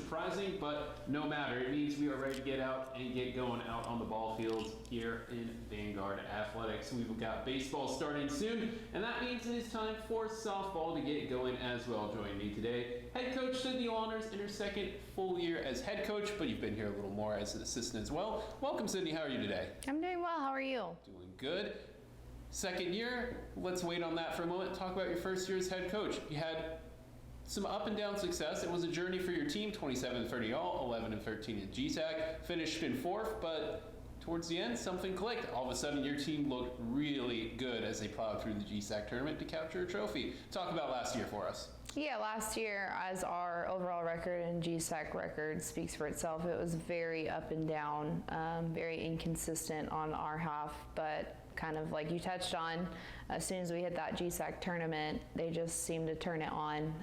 surprising, but no matter. It means we are ready to get out and get going out on the ball fields here in Vanguard Athletics. We've got baseball starting soon, and that means it is time for softball to get going as well. Joining me today, Head Coach Sydney Lahners in her second full year as head coach, but you've been here a little more as an assistant as well. Welcome, Sydney. How are you today? I'm doing well. How are you? Doing good. Second year, let's wait on that for a moment. Talk about your first year as head coach. You had some up and down success. It was a journey for your team, 27-30 all, 11-13 in GSAC, finished in fourth, but towards the end, something clicked. All of a sudden, your team looked really good as they plowed through the GSAC tournament to capture a trophy. Talk about last year for us. Yeah, last year, as our overall record and GSAC record speaks for itself, it was very up and down, very inconsistent on our half, but kind of like you touched on, as soon as we hit that GSAC tournament, they just seemed to turn it on.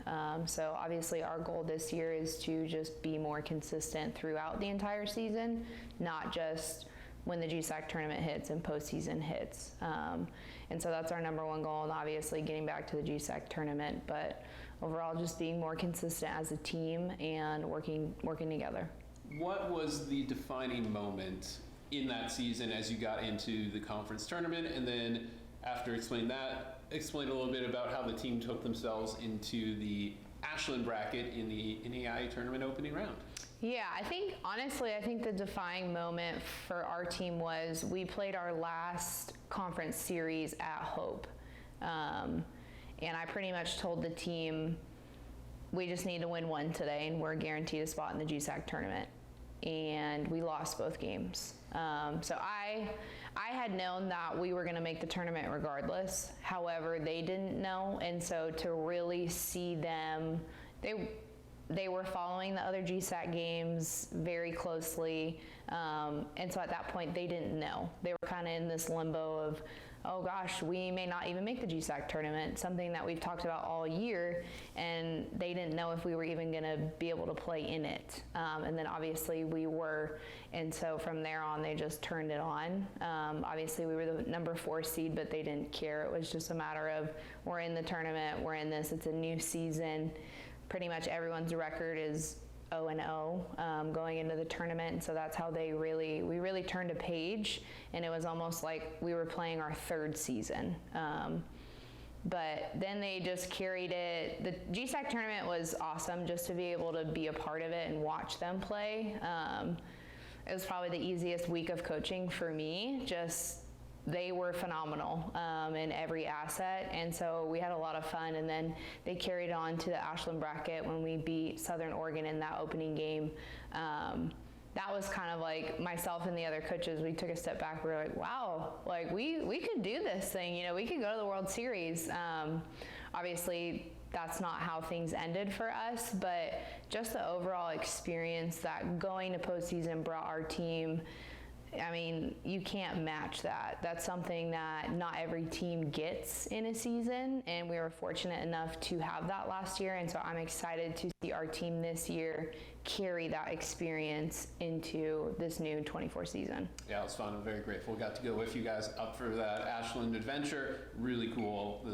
So obviously our goal this year is to just be more consistent throughout the entire season, not just when the GSAC tournament hits and postseason hits. And so that's our number one goal, and obviously getting back to the GSAC tournament, but overall just being more consistent as a team and working together. What was the defining moment in that season as you got into the conference tournament? And then after explaining that, explain a little bit about how the team took themselves into the Ashland bracket in the NAIA tournament opening round. Yeah, I think the defining moment for our team was we played our last conference series at Hope. And I pretty much told the team, we just need to win one today and we're guaranteed a spot in the GSAC tournament. And we lost both games. So I had known that we were going to make the tournament regardless. However, they didn't know. And so to really see them, they were following the other GSAC games very closely. And so at that point, they didn't know. They were kind of in this limbo of, oh gosh, we may not even make the GSAC tournament, something that we've talked about all year, and they didn't know if we were even going to be able to play in it. And then obviously we were, and so from there on, they just turned it on. Obviously we were the number 4 seed, but they didn't care. It was just a matter of, we're in the tournament, we're in this, it's a new season. Pretty much everyone's record is 0-0 going into the tournament, and so that's how we really turned a page, and it was almost like we were playing our third season. But then they just carried it. The GSAC tournament was awesome just to be able to be a part of it and watch them play. It was probably the easiest week of coaching for me. They were phenomenal in every asset, and so we had a lot of fun. And then they carried on to the Ashland bracket when we beat Southern Oregon in that opening game. That was kind of like myself and the other coaches, we took a step back. We were like, wow, like we could do this thing, we could go to the World Series. Obviously that's not how things ended for us, but just the overall experience that going to postseason brought our team, you can't match that. That's something that not every team gets in a season, and we were fortunate enough to have that last year, and so I'm excited to see our team this year carry that experience into this new 24 season. Yeah, it was fun. I'm very grateful. Got to go with you guys up for that Ashland adventure. Really cool.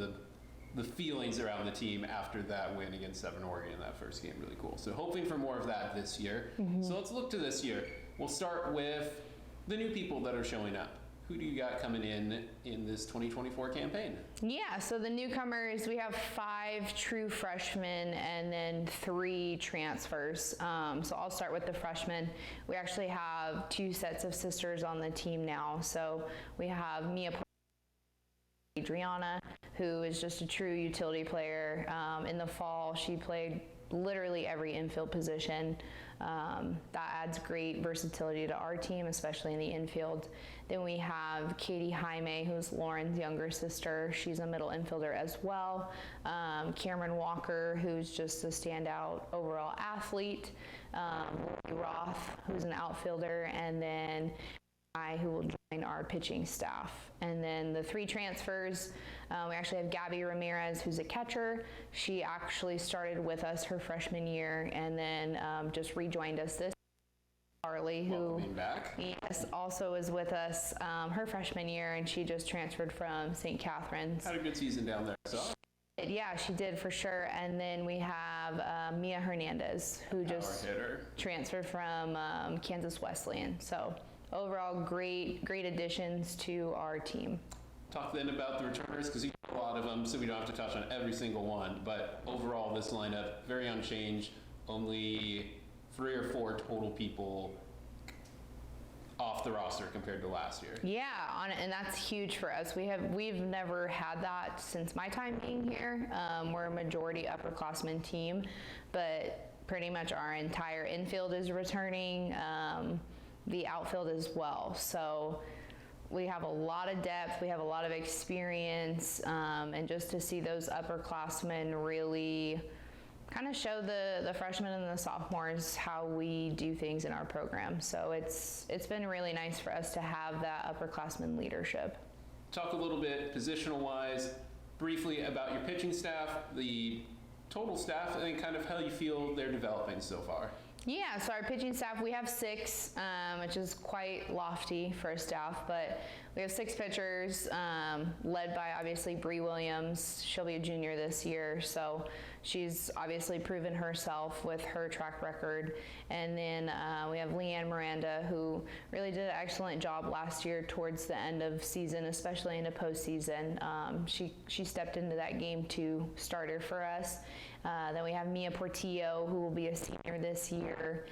The feelings around the team after that win against Southern Oregon in that first game, really cool. So hoping for more of that this year. Mm-hmm. So let's look to this year. We'll start with the new people that are showing up. Who do you got coming in this 2024 campaign? Yeah, so the newcomers, we have 5 true freshmen and then 3 transfers. So I'll start with the freshmen. We actually have 2 sets of sisters on the team now. So we have Mia Adriana, who is just a true utility player. In the fall, she played literally every infield position. That adds great versatility to our team, especially in the infield. Then we have Katie Jaime, who's Lauren's younger sister. She's a middle infielder as well. Cameron Walker, who's just a standout overall athlete. Lori Roth, who's an outfielder, and then who will join our pitching staff. And then the 3 transfers, we actually have Gabby Ramirez, who's a catcher. She actually started with us her freshman year and then just rejoined us this. Harley, who back. Yes, also is with us her freshman year, and she just transferred from St. Catherine's. Had a good season down there. So Yeah, she did for sure. And then we have Mia Hernandez, who just transferred from Kansas Wesleyan. So overall, great additions to our team. Talk then about the returners, because you have a lot of them, so we don't have to touch on every single one. But overall, this lineup, very unchanged. Only 3 or 4 total people off the roster compared to last year. Yeah, and that's huge for us. We've never had that since my time being here. We're a majority upperclassmen team, but pretty much our entire infield is returning, the outfield as well. So we have a lot of depth, we have a lot of experience, and just to see those upperclassmen really kind of show the freshmen and the sophomores how we do things in our program. So it's been really nice for us to have that upperclassmen leadership. Talk a little bit positional-wise, briefly about your pitching staff, the total staff, and then kind of how you feel they're developing so far. Yeah, so our pitching staff, we have 6, which is quite lofty for a staff, but we have 6 pitchers, led by obviously Bree Williams. She'll be a junior this year, so she's obviously proven herself with her track record. And then we have Leanne Miranda, who really did an excellent job last year towards the end of season, especially into postseason. She stepped into that game 2 starter for us. Then we have Mia Portillo, who will be a senior this year,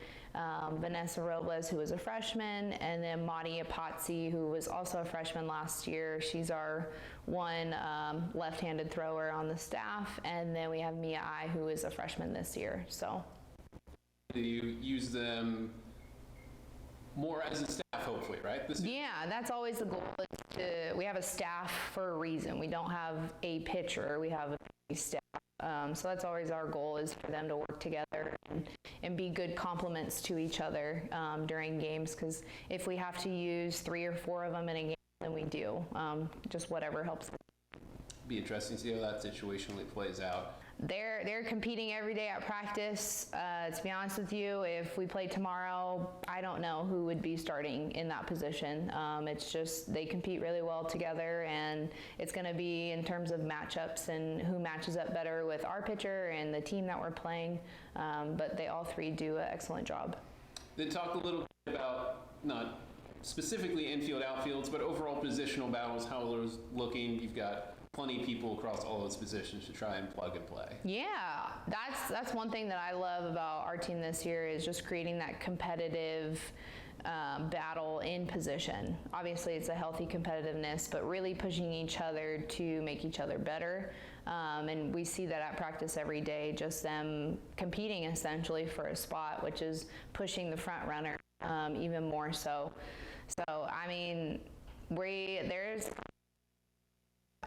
Vanessa Robles, who was a freshman, and then Madi Apatzi, who was also a freshman last year. She's our one left-handed thrower on the staff, and then we have Mia I, who is a freshman this year. So, do you use them more as a staff, hopefully, right? Yeah, that's always the goal. We have a staff for a reason. We don't have a pitcher, we have a staff. So that's always our goal, is for them to work together and be good complements to each other during games, because if we have to use 3 or 4 of them in a game, then we do. Just whatever helps. Be interesting to see how that situationally plays out. They're competing every day at practice. To be honest with you, if we play tomorrow, I don't know who would be starting in that position. It's just they compete really well together, and it's going to be in terms of matchups and who matches up better with our pitcher and the team that we're playing. But they all 3 do an excellent job. Then talk a little bit about, not specifically infield, outfields, but overall positional battles, how those looking. You've got plenty of people across all those positions to try and plug and play. Yeah, that's one thing that I love about our team this year, is just creating that competitive battle in position. Obviously, it's a healthy competitiveness, but really pushing each other to make each other better. And we see that at practice every day, just them competing essentially for a spot, which is pushing the front runner even more so. So, I mean,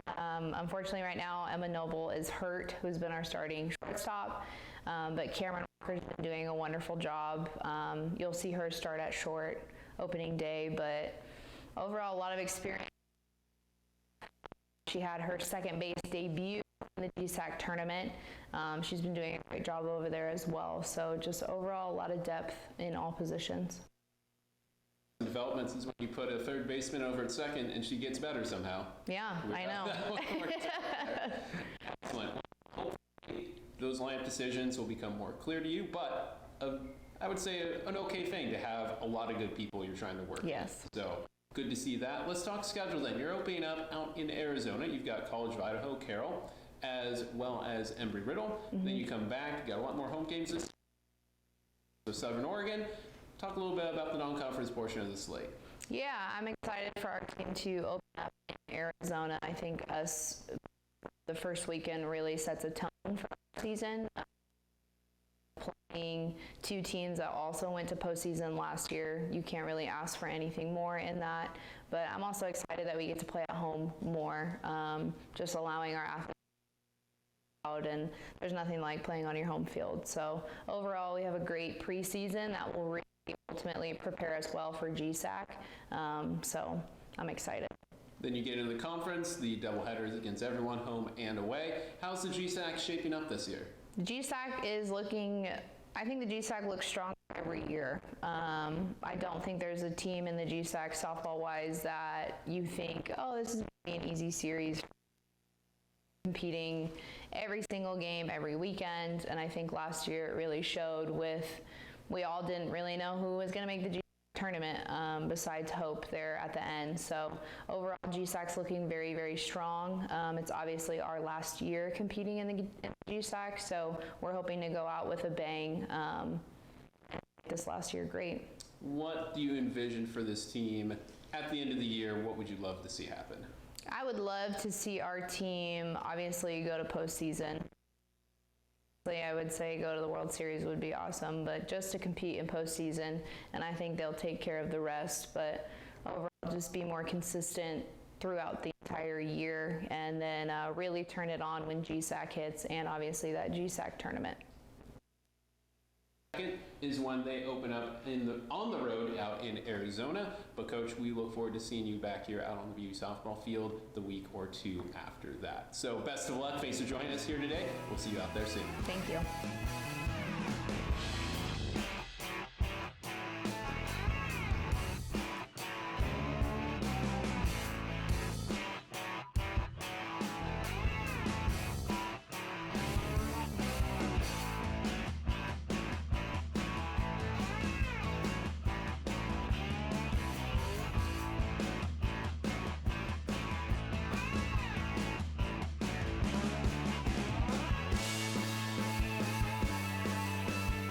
unfortunately right now, Emma Noble is hurt, who's been our starting shortstop, but Cameron Walker's been doing a wonderful job. You'll see her start at short opening day, but overall a lot of experience. She had her second base debut in the GSAC Tournament. She's been doing a great job over there as well, so just overall a lot of depth in all positions. Developments is when you put a third baseman over at second and she gets better somehow. Yeah, I know. Excellent. Hopefully those lineup decisions will become more clear to you, but I would say an okay thing to have a lot of good people you're trying to work with. So good to see that. Let's talk schedule then. You're opening up out in Arizona. You've got College of Idaho, Carroll, as well as Embry-Riddle. Mm-hmm. Then you come back, you got a lot more home games this year. So Southern Oregon. Talk a little bit about the non-conference portion of the slate. Yeah, I'm excited for our team to open up in Arizona. I think the first weekend really sets a tone for the season. Playing 2 teams that also went to postseason last year, you can't really ask for anything more in that. But I'm also excited that we get to play at home more, just allowing our athletes out, and there's nothing like playing on your home field. So overall, we have a great preseason that will really ultimately prepare us well for GSAC. So I'm excited. Then you get into the conference, the doubleheaders against everyone, home and away. How's the GSAC shaping up this year? The GSAC is looking, I think the GSAC looks stronger every year. I don't think there's a team in the GSAC softball-wise that you think, oh, this is going to be an easy series. competing every single game, every weekend, and I think last year it really showed we all didn't really know who was going to make the GSAC tournament besides Hope there at the end. So overall, GSAC's looking very, very strong. It's obviously our last year competing in the GSAC, so we're hoping to go out with a bang this last year great. What do you envision for this team at the end of the year? What would you love to see happen? I would love to see our team obviously go to postseason. I would say go to the World Series would be awesome, but just to compete in postseason, and I think they'll take care of the rest. But overall, just be more consistent throughout the entire year, and then really turn it on when GSAC hits, and obviously that GSAC tournament. Second is when they open up on the road out in Arizona. But Coach, we look forward to seeing you back here out on the View softball field the week or two after that. So best of luck. Thanks for joining us here today. We'll see you out there soon. Thank you.